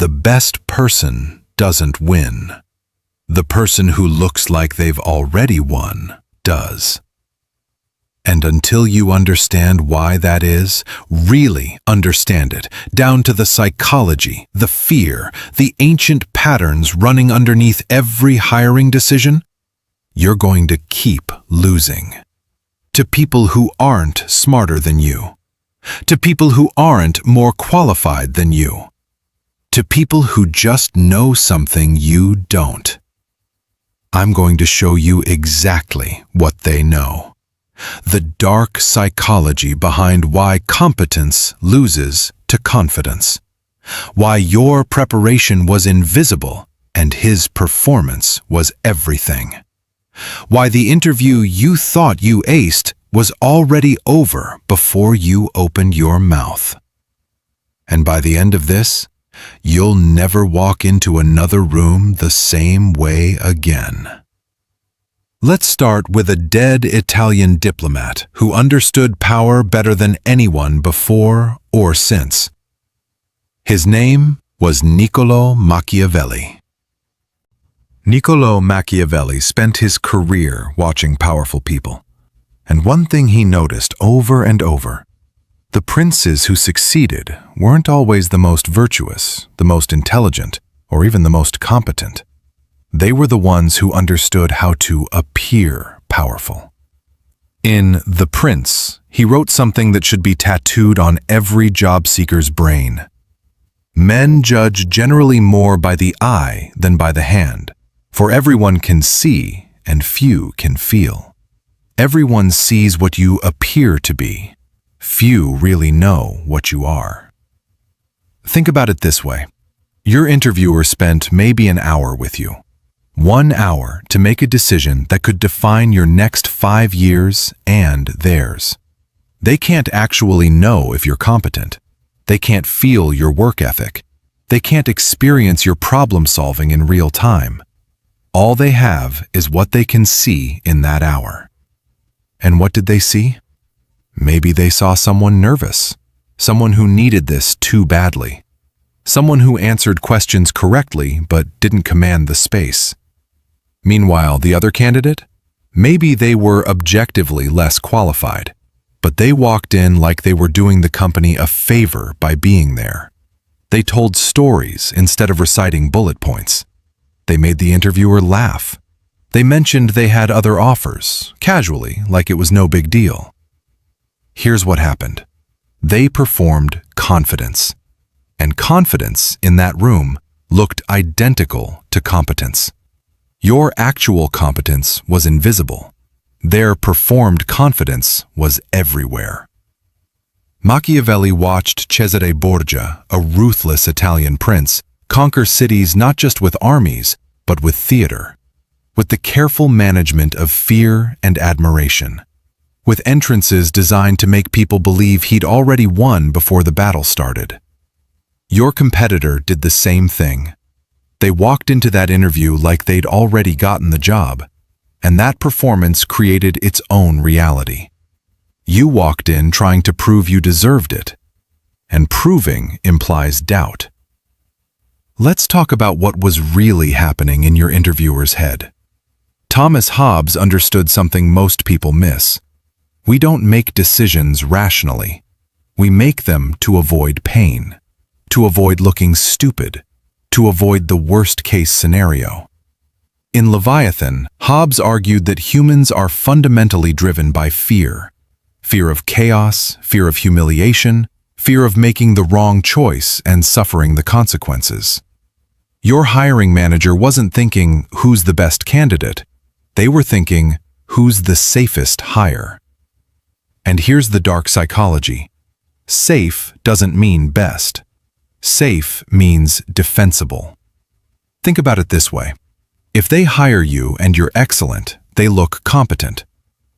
The best person doesn't win. The person who looks like they've already won does. And until you understand why that is, really understand it, down to the psychology, the fear, the ancient patterns running underneath every hiring decision, you're going to keep losing. To people who aren't smarter than you. To people who aren't more qualified than you. To people who just know something you don't. I'm going to show you exactly what they know. The dark psychology behind why competence loses to confidence. Why your preparation was invisible and his performance was everything. Why the interview you thought you aced was already over before you opened your mouth. And by the end of this, you'll never walk into another room the same way again. Let's start with a dead Italian diplomat who understood power better than anyone before or since. His name was Niccolò Machiavelli. Niccolò Machiavelli spent his career watching powerful people. And one thing he noticed over and over: the princes who succeeded weren't always the most virtuous, the most intelligent, or even the most competent. They were the ones who understood how to appear powerful. In The Prince, he wrote something that should be tattooed on every job seeker's brain. Men judge generally more by the eye than by the hand, for everyone can see and few can feel. Everyone sees what you appear to be. Few really know what you are. Think about it this way. Your interviewer spent maybe an hour with you. 1 hour to make a decision that could define your next 5 years and theirs. They can't actually know if you're competent. They can't feel your work ethic. They can't experience your problem solving in real time. All they have is what they can see in that hour. And what did they see? Maybe they saw someone nervous, someone who needed this too badly, someone who answered questions correctly but didn't command the space. Meanwhile, the other candidate? Maybe they were objectively less qualified, but they walked in like they were doing the company a favor by being there. They told stories instead of reciting bullet points. They made the interviewer laugh. They mentioned they had other offers, casually, like it was no big deal. Here's what happened. They performed confidence. And confidence in that room looked identical to competence. Your actual competence was invisible. Their performed confidence was everywhere. Machiavelli watched Cesare Borgia, a ruthless Italian prince, conquer cities not just with armies, but with theater, with the careful management of fear and admiration, with entrances designed to make people believe he'd already won before the battle started. Your competitor did the same thing. They walked into that interview like they'd already gotten the job, and that performance created its own reality. You walked in trying to prove you deserved it, and proving implies doubt. Let's talk about what was really happening in your interviewer's head. Thomas Hobbes understood something most people miss. We don't make decisions rationally. We make them to avoid pain, to avoid looking stupid, to avoid the worst-case scenario. In Leviathan, Hobbes argued that humans are fundamentally driven by fear. Fear of chaos, fear of humiliation, fear of making the wrong choice and suffering the consequences. Your hiring manager wasn't thinking, who's the best candidate? They were thinking, who's the safest hire? And here's the dark psychology. Safe doesn't mean best. Safe means defensible. Think about it this way. If they hire you and you're excellent, they look competent.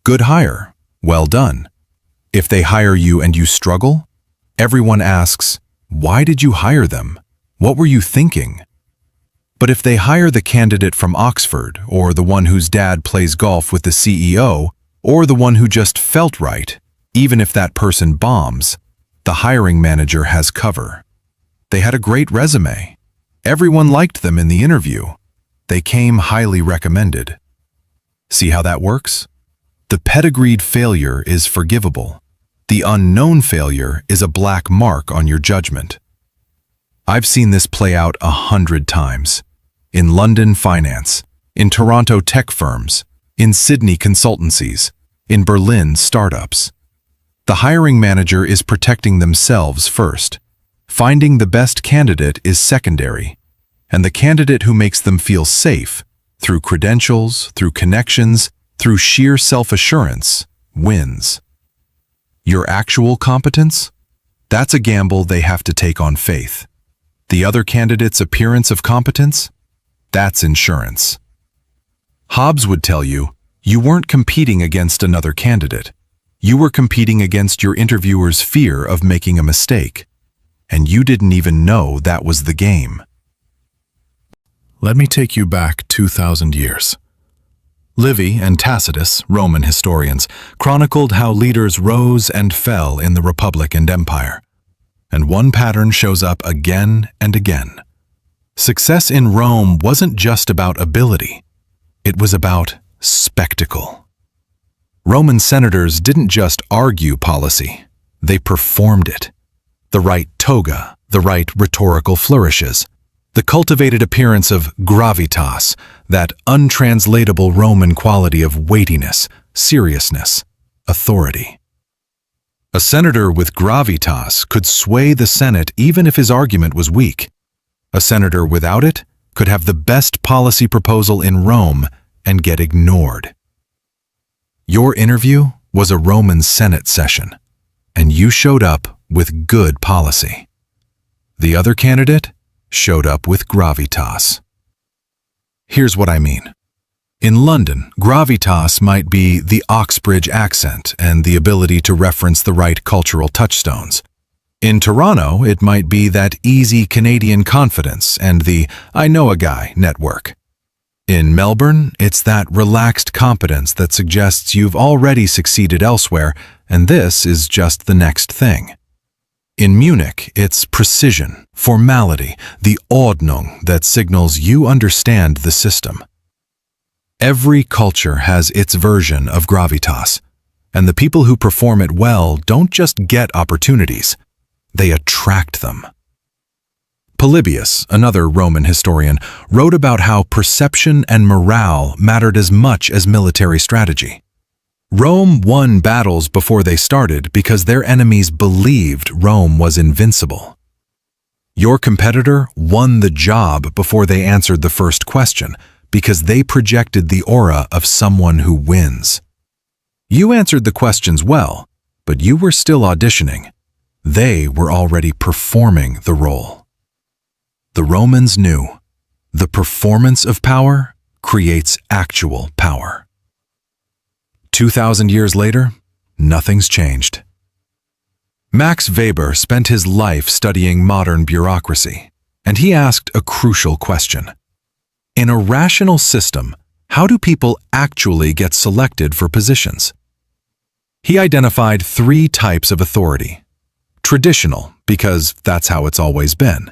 Good hire. Well done. If they hire you and you struggle, everyone asks, why did you hire them? What were you thinking? But if they hire the candidate from Oxford, or the one whose dad plays golf with the CEO, or the one who just felt right, even if that person bombs, the hiring manager has cover. They had a great resume. Everyone liked them in the interview. They came highly recommended. See how that works? The pedigreed failure is forgivable. The unknown failure is a black mark on your judgment. I've seen this play out 100 times. In London finance, in Toronto tech firms, in Sydney consultancies, in Berlin startups. The hiring manager is protecting themselves first. Finding the best candidate is secondary. And the candidate who makes them feel safe, through credentials, through connections, through sheer self-assurance, wins. Your actual competence? That's a gamble they have to take on faith. The other candidate's appearance of competence? That's insurance. Hobbes would tell you, you weren't competing against another candidate. You were competing against your interviewer's fear of making a mistake. And you didn't even know that was the game. Let me take you back 2,000 years. Livy and Tacitus, Roman historians, chronicled how leaders rose and fell in the Republic and Empire. And one pattern shows up again and again. Success in Rome wasn't just about ability. It was about spectacle. Roman senators didn't just argue policy, they performed it. The right toga, the right rhetorical flourishes, the cultivated appearance of gravitas, that untranslatable Roman quality of weightiness, seriousness, authority. A senator with gravitas could sway the Senate even if his argument was weak. A senator without it could have the best policy proposal in Rome and get ignored. Your interview was a Roman Senate session, and you showed up with good policy. The other candidate showed up with gravitas. Here's what I mean. In London, gravitas might be the Oxbridge accent and the ability to reference the right cultural touchstones. In Toronto, it might be that easy Canadian confidence and the I know a guy network. In Melbourne, it's that relaxed competence that suggests you've already succeeded elsewhere and this is just the next thing. In Munich, it's precision, formality, the Ordnung that signals you understand the system. Every culture has its version of gravitas, and the people who perform it well don't just get opportunities, they attract them. Polybius, another Roman historian, wrote about how perception and morale mattered as much as military strategy. Rome won battles before they started because their enemies believed Rome was invincible. Your competitor won the job before they answered the first question because they projected the aura of someone who wins. You answered the questions well, but you were still auditioning. They were already performing the role. The Romans knew the performance of power creates actual power. 2,000 years later, nothing's changed. Max Weber spent his life studying modern bureaucracy, and he asked a crucial question. In a rational system, how do people actually get selected for positions? He identified 3 types of authority. Traditional, because that's how it's always been.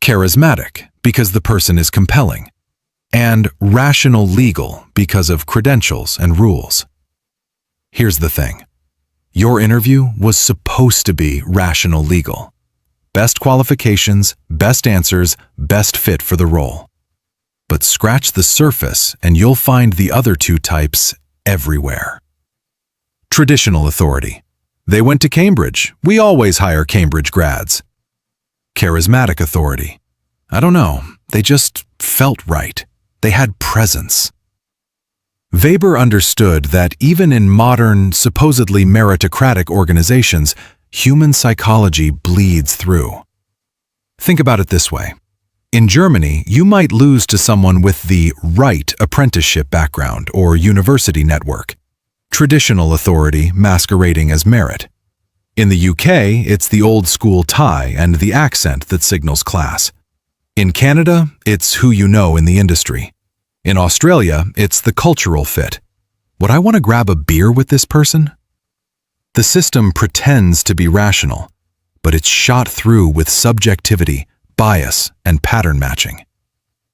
Charismatic, because the person is compelling. And rational legal, because of credentials and rules. Here's the thing. Your interview was supposed to be rational legal. Best qualifications, best answers, best fit for the role. But scratch the surface and you'll find the other 2 types everywhere. Traditional authority. They went to Cambridge. We always hire Cambridge grads. Charismatic authority. I don't know. They just felt right. They had presence. Weber understood that even in modern, supposedly meritocratic organizations, human psychology bleeds through. Think about it this way. In Germany, you might lose to someone with the right apprenticeship background or university network, traditional authority masquerading as merit. In the UK, it's the old-school tie and the accent that signals class. In Canada, it's who you know in the industry. In Australia, it's the cultural fit. Would I want to grab a beer with this person? The system pretends to be rational, but it's shot through with subjectivity, bias, and pattern matching.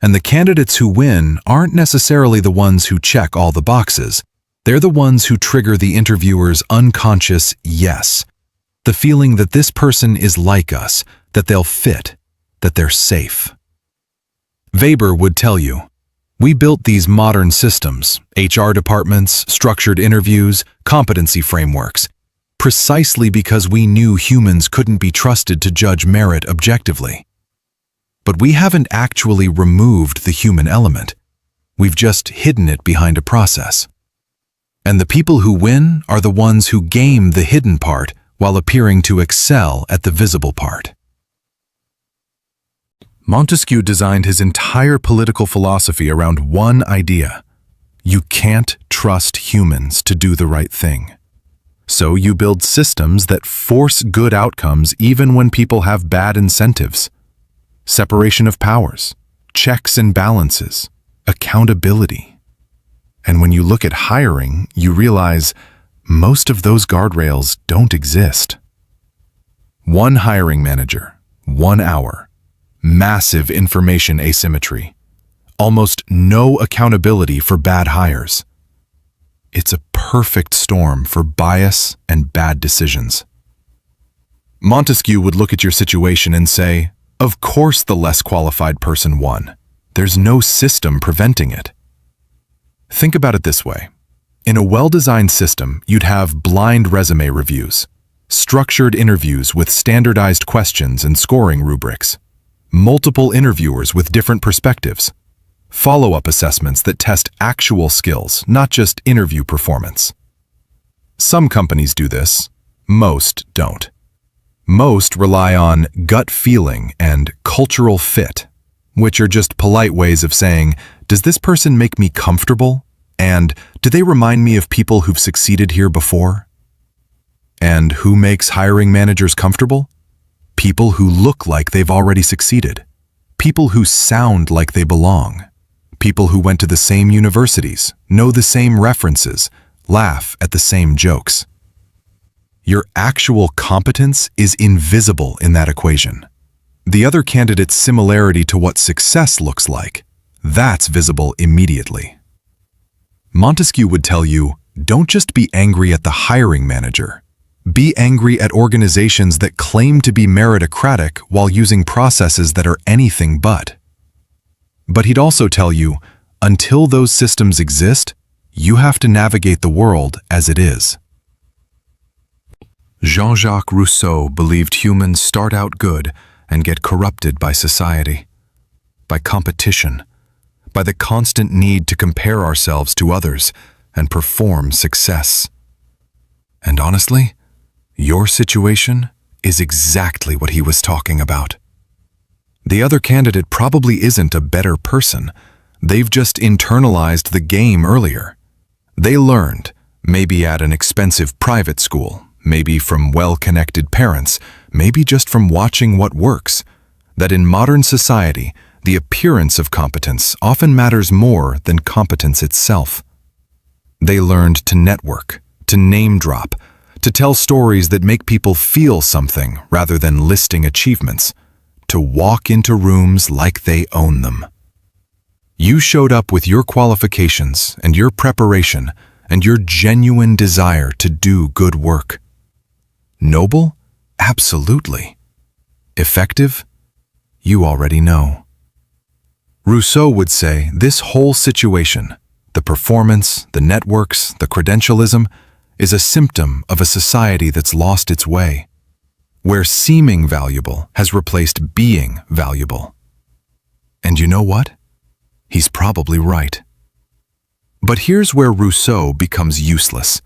And the candidates who win aren't necessarily the ones who check all the boxes. They're the ones who trigger the interviewer's unconscious yes. The feeling that this person is like us, that they'll fit, that they're safe. Weber would tell you, we built these modern systems, HR departments, structured interviews, competency frameworks, precisely because we knew humans couldn't be trusted to judge merit objectively. But we haven't actually removed the human element. We've just hidden it behind a process. And the people who win are the ones who game the hidden part while appearing to excel at the visible part. Montesquieu designed his entire political philosophy around one idea. You can't trust humans to do the right thing. So you build systems that force good outcomes even when people have bad incentives. Separation of powers, checks and balances, accountability. And when you look at hiring, you realize most of those guardrails don't exist. One hiring manager, 1 hour, massive information asymmetry, almost no accountability for bad hires. It's a perfect storm for bias and bad decisions. Montesquieu would look at your situation and say, of course the less qualified person won. There's no system preventing it. Think about it this way. In a well-designed system, you'd have blind resume reviews, structured interviews with standardized questions and scoring rubrics, multiple interviewers with different perspectives, follow-up assessments that test actual skills, not just interview performance. Some companies do this, most don't. Most rely on gut feeling and cultural fit, which are just polite ways of saying, does this person make me comfortable? And do they remind me of people who've succeeded here before? And who makes hiring managers comfortable? People who look like they've already succeeded. People who sound like they belong. People who went to the same universities, know the same references, laugh at the same jokes. Your actual competence is invisible in that equation. The other candidate's similarity to what success looks like, that's visible immediately. Montesquieu would tell you, don't just be angry at the hiring manager. Be angry at organizations that claim to be meritocratic while using processes that are anything but. But he'd also tell you, until those systems exist, you have to navigate the world as it is. Jean-Jacques Rousseau believed humans start out good and get corrupted by society, by competition, by the constant need to compare ourselves to others and perform success. And honestly, your situation is exactly what he was talking about. The other candidate probably isn't a better person. They've just internalized the game earlier. They learned, maybe at an expensive private school, maybe from well-connected parents, maybe just from watching what works, that in modern society, the appearance of competence often matters more than competence itself. They learned to network, to name drop, to tell stories that make people feel something rather than listing achievements, to walk into rooms like they own them. You showed up with your qualifications and your preparation and your genuine desire to do good work. Noble? Absolutely. Effective? You already know. Rousseau would say this whole situation, the performance, the networks, the credentialism, is a symptom of a society that's lost its way, where seeming valuable has replaced being valuable. And you know what? He's probably right. But here's where Rousseau becomes useless.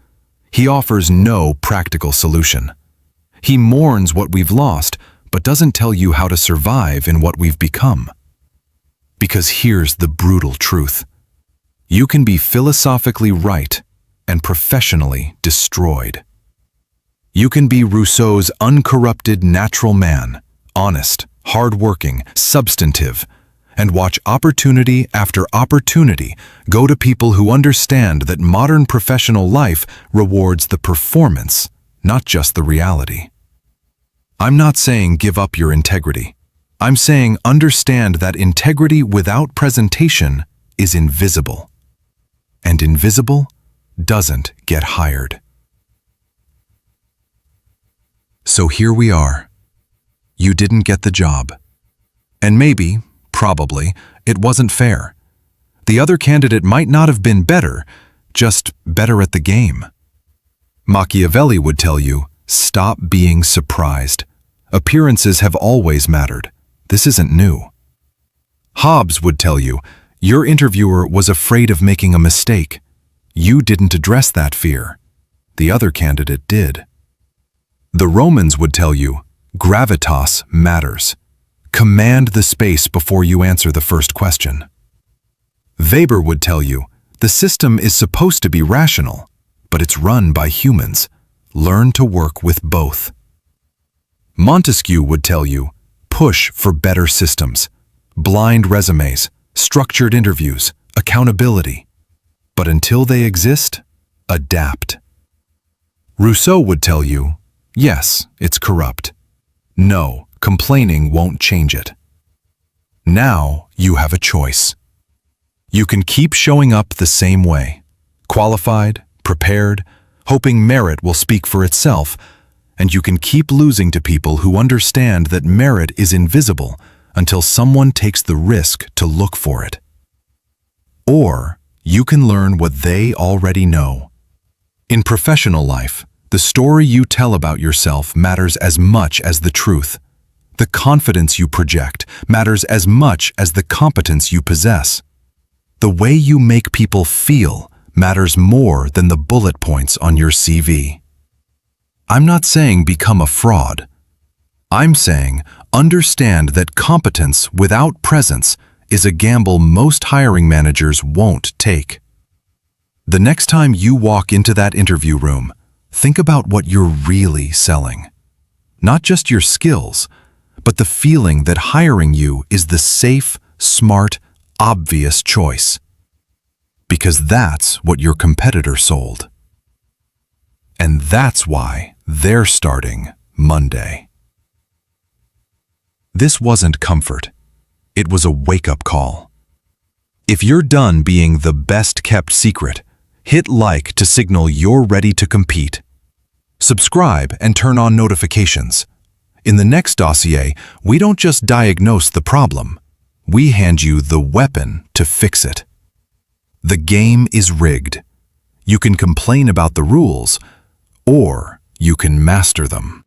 He offers no practical solution. He mourns what we've lost, but doesn't tell you how to survive in what we've become. Because here's the brutal truth. You can be philosophically right and professionally destroyed. You can be Rousseau's uncorrupted natural man, honest, hardworking, substantive, and watch opportunity after opportunity go to people who understand that modern professional life rewards the performance, not just the reality. I'm not saying give up your integrity. I'm saying understand that integrity without presentation is invisible. And invisible doesn't get hired. So here we are. You didn't get the job. And maybe, probably, it wasn't fair. The other candidate might not have been better, just better at the game. Machiavelli would tell you, stop being surprised. Appearances have always mattered. This isn't new. Hobbes would tell you, your interviewer was afraid of making a mistake. You didn't address that fear. The other candidate did. The Romans would tell you, gravitas matters. Command the space before you answer the first question. Weber would tell you, the system is supposed to be rational, but it's run by humans. Learn to work with both. Montesquieu would tell you, push for better systems, blind resumes, structured interviews, accountability. But until they exist, adapt. Rousseau would tell you, yes, it's corrupt. No, complaining won't change it. Now you have a choice. You can keep showing up the same way, qualified, prepared, hoping merit will speak for itself, and you can keep losing to people who understand that merit is invisible until someone takes the risk to look for it. Or you can learn what they already know. In professional life, the story you tell about yourself matters as much as the truth. The confidence you project matters as much as the competence you possess. The way you make people feel matters more than the bullet points on your CV. I'm not saying become a fraud. I'm saying understand that competence without presence is a gamble most hiring managers won't take. The next time you walk into that interview room, think about what you're really selling. Not just your skills, but the feeling that hiring you is the safe, smart, obvious choice. Because that's what your competitor sold. And that's why they're starting Monday. This wasn't comfort. It was a wake-up call. If you're done being the best-kept secret, hit like to signal you're ready to compete. Subscribe and turn on notifications. In the next dossier, we don't just diagnose the problem. We hand you the weapon to fix it. The game is rigged. You can complain about the rules, or you can master them.